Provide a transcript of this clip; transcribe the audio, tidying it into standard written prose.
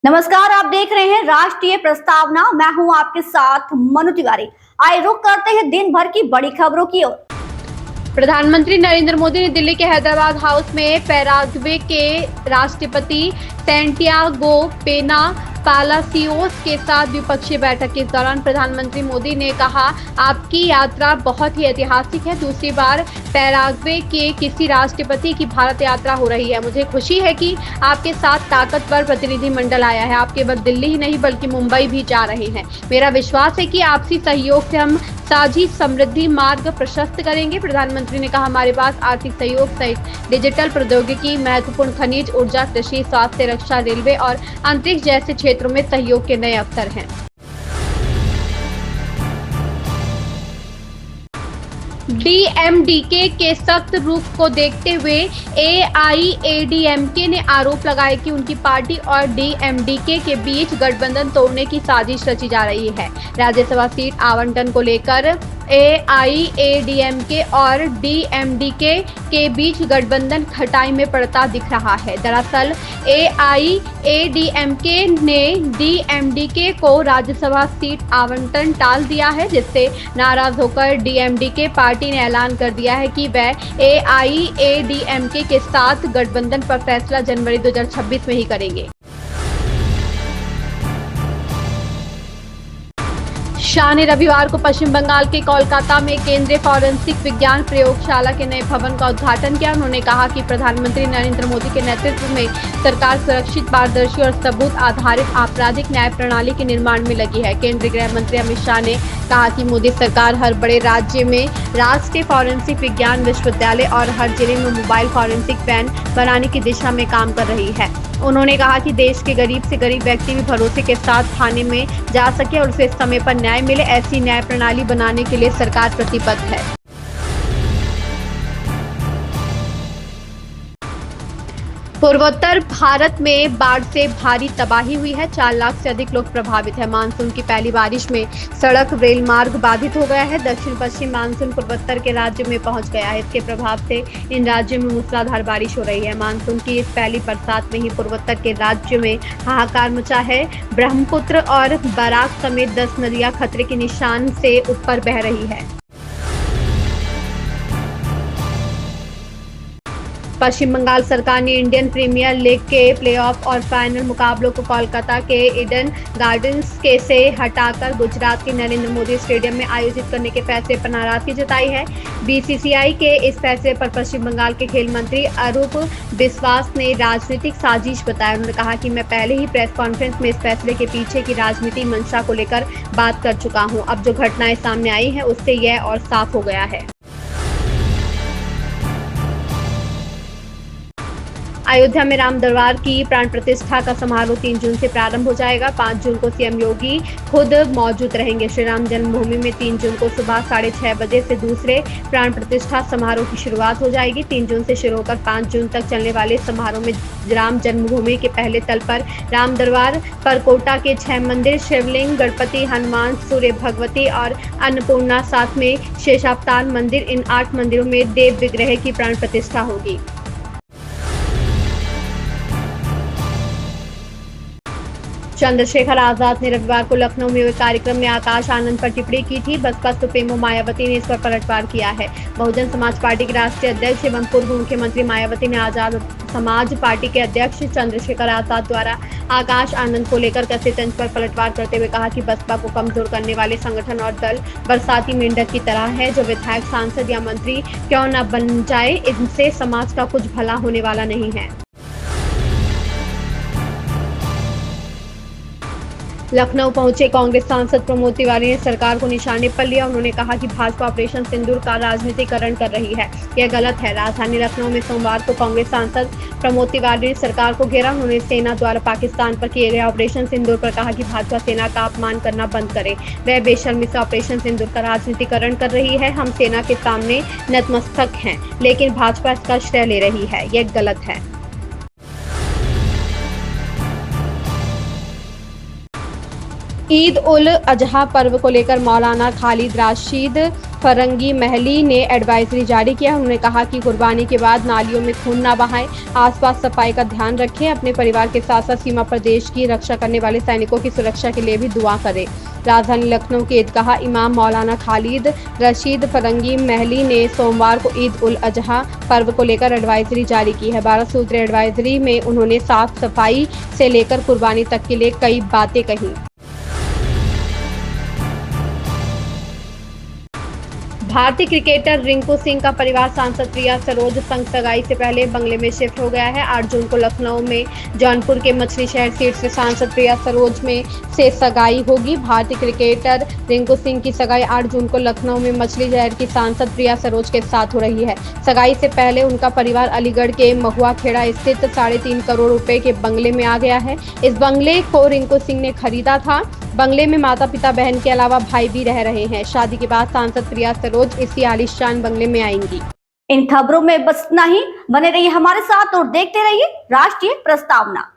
नमस्कार, आप देख रहे हैं राष्ट्रीय प्रस्तावना। मैं हूं आपके साथ मनु तिवारी। आइए रुक करते हैं दिन भर की बड़ी खबरों की ओर। प्रधानमंत्री नरेंद्र मोदी ने दिल्ली के हैदराबाद हाउस में पैराग्वे के राष्ट्रपति सैंटियागो पेना पालासियोस के साथ द्विपक्षीय बैठक के दौरान प्रधानमंत्री मोदी ने कहा, आपकी यात्रा बहुत ही ऐतिहासिक है। दूसरी बार पैराग्वे के किसी राष्ट्रपति की भारत यात्रा हो रही है। मुझे खुशी है कि आपके साथ ताकतवर प्रतिनिधिमंडल आया है। आप केवल दिल्ली ही नहीं बल्कि मुंबई भी जा रहे हैं। मेरा विश्वास है कि आपसी सहयोग से हम साझी समृद्धि मार्ग प्रशस्त करेंगे। प्रधानमंत्री ने कहा, हमारे पास आर्थिक सहयोग सहित डिजिटल प्रौद्योगिकी, महत्वपूर्ण खनिज, ऊर्जा, कृषि, स्वास्थ्य, रक्षा, रेलवे और अंतरिक्ष जैसे क्षेत्रों में सहयोग के नए अवसर हैं। डीएमडीके के सख्त रुख को देखते हुए एआईएडीएमके ने आरोप लगाया कि उनकी पार्टी और डीएमडीके के बीच गठबंधन तोड़ने की साजिश रची जा रही है। राज्यसभा सीट आवंटन को लेकर एआईएडीएमके और डीएमडीके के बीच गठबंधन खटाई में पड़ता दिख रहा है। दरअसल एआईएडीएमके ने डीएमडीके को राज्यसभा सीट आवंटन टाल दिया है, जिससे नाराज होकर डीएमडीके पार्टी ने ऐलान कर दिया है कि वह एआईएडीएमके के साथ गठबंधन पर फैसला जनवरी 2026 में ही करेंगे। शाह ने रविवार को पश्चिम बंगाल के कोलकाता में केंद्रीय फॉरेंसिक विज्ञान प्रयोगशाला के नए भवन का उद्घाटन किया। उन्होंने कहा कि प्रधानमंत्री नरेंद्र मोदी के नेतृत्व में सरकार सुरक्षित, पारदर्शी और सबूत आधारित आपराधिक न्याय प्रणाली के निर्माण में लगी है। केंद्रीय गृह मंत्री अमित शाह ने कहा कि मोदी सरकार हर बड़े राज्य में राष्ट्रीय फॉरेंसिक विज्ञान विश्वविद्यालय और हर जिले में मोबाइल फॉरेंसिक वैन बनाने की दिशा में काम कर रही है। उन्होंने कहा कि देश के गरीब से गरीब व्यक्ति भी भरोसे के साथ थाने में जा सके और उसे समय पर न्याय मिले, ऐसी न्याय प्रणाली बनाने के लिए सरकार प्रतिबद्ध है। पूर्वोत्तर भारत में बाढ़ से भारी तबाही हुई है। 4 लाख से अधिक लोग प्रभावित हैं। मानसून की पहली बारिश में सड़क रेल मार्ग बाधित हो गया है। दक्षिण पश्चिम मानसून पूर्वोत्तर के राज्यों में पहुंच गया है। इसके प्रभाव से इन राज्यों में मूसलाधार बारिश हो रही है। मानसून की इस पहली बरसात में ही पूर्वोत्तर के राज्यों में हाहाकार मचा है। ब्रह्मपुत्र और बराक समेत 10 नदियां खतरे के निशान से ऊपर बह रही है। पश्चिम बंगाल सरकार ने इंडियन प्रीमियर लीग के प्लेऑफ और फाइनल मुकाबलों को कोलकाता के ईडन गार्डन्स के से हटाकर गुजरात के नरेंद्र मोदी स्टेडियम में आयोजित करने के फैसले पर नाराजगी जताई है। बीसीसीआई के इस फैसले पर पश्चिम बंगाल के खेल मंत्री अरूप बिस्वास ने राजनीतिक साजिश बताया। उन्होंने कहा कि मैं पहले ही प्रेस कॉन्फ्रेंस में इस फैसले के पीछे की राजनीतिक मंशा को लेकर बात कर चुका हूं। अब जो घटनाएं सामने आई हैं उससे यह और साफ हो गया है। अयोध्या में राम दरबार की प्राण प्रतिष्ठा का समारोह 3 जून से प्रारंभ हो जाएगा। 5 जून को सीएम योगी खुद मौजूद रहेंगे। श्री राम जन्मभूमि में 3 जून को सुबह 6:30 बजे से दूसरे प्राण प्रतिष्ठा समारोह की शुरुआत हो जाएगी। 3 जून से शुरू होकर 5 जून तक चलने वाले समारोह में राम जन्मभूमि के पहले तल पर राम दरबार, परकोटा के 6 मंदिर, शिवलिंग, गणपति, हनुमान, सूर्य भगवती और अन्नपूर्णा, साथ में शेषावतार मंदिर, इन 8 मंदिरों में देव विग्रह की प्राण प्रतिष्ठा होगी। चंद्रशेखर आजाद ने रविवार को लखनऊ में हुए कार्यक्रम में आकाश आनंद पर टिप्पणी की थी। बसपा सुप्रीमो मायावती ने इस पर पलटवार किया है। बहुजन समाज पार्टी के राष्ट्रीय अध्यक्ष एवं पूर्व मुख्यमंत्री मायावती ने आजाद समाज पार्टी के अध्यक्ष चंद्रशेखर आजाद द्वारा आकाश आनंद को लेकर कथित तंज पर पलटवार करते हुए कहा कि बसपा को कमजोर करने वाले संगठन और दल बरसाती मेंढक की तरह है। जो विधायक, सांसद या मंत्री क्यों न बन जाए, इनसे समाज का कुछ भला होने वाला नहीं है। लखनऊ पहुंचे कांग्रेस सांसद प्रमोद तिवारी ने सरकार को निशाने पर लिया। उन्होंने कहा कि भाजपा ऑपरेशन सिंदूर का राजनीतिकरण कर रही है, यह गलत है। राजधानी लखनऊ में सोमवार को कांग्रेस सांसद प्रमोद तिवारी ने सरकार को घेरा। उन्होंने सेना द्वारा पाकिस्तान पर किए गए ऑपरेशन सिंदूर पर कहा कि भाजपा सेना का अपमान करना बंद करे। वह बेशर्मी से ऑपरेशन सिंदूर का राजनीतिकरण कर रही है। हम सेना के सामने नतमस्तक हैं, लेकिन भाजपा इसका श्रेय ले रही है, यह गलत है। ईद उल अजहा पर्व को लेकर मौलाना खालिद राशिद फरंगी महली ने एडवाइजरी जारी किया। उन्होंने कहा कि कुर्बानी के बाद नालियों में खून ना बहाएं, आसपास सफाई का ध्यान रखें, अपने परिवार के साथ साथ सीमा पर देश की रक्षा करने वाले सैनिकों की सुरक्षा के लिए भी दुआ करें। राजधानी लखनऊ के ईदगाह इमाम मौलाना खालिद रशीद फरंगी महली ने सोमवार को ईद उल अजहा पर्व को लेकर एडवाइजरी जारी की है। 12 सूत्रीय एडवाइजरी में उन्होंने साफ सफाई से लेकर कुर्बानी तक के लिए कई बातें कही। भारतीय क्रिकेटर रिंकू सिंह का परिवार सांसद प्रिया सरोज संग सगाई से पहले बंगले में शिफ्ट हो गया है। 8 जून को लखनऊ में जौनपुर के मछली शहर सीट से सांसद प्रिया सरोज में से सगाई होगी। भारतीय क्रिकेटर रिंकू सिंह की सगाई 8 जून को लखनऊ में मछली शहर की सांसद प्रिया सरोज के साथ हो रही है। सगाई से पहले उनका परिवार अलीगढ़ के महुआ खेड़ा स्थित 3.5 करोड़ रुपए के बंगले में आ गया है। इस बंगले को रिंकू सिंह ने खरीदा था। बंगले में माता पिता बहन के अलावा भाई भी रह रहे हैं। शादी के बाद सांसद प्रिया सरोज इसी आलीशान बंगले में आएंगी। इन खबरों में बस इतना ही। बने रहिए हमारे साथ और देखते रहिए राष्ट्रीय प्रस्तावना।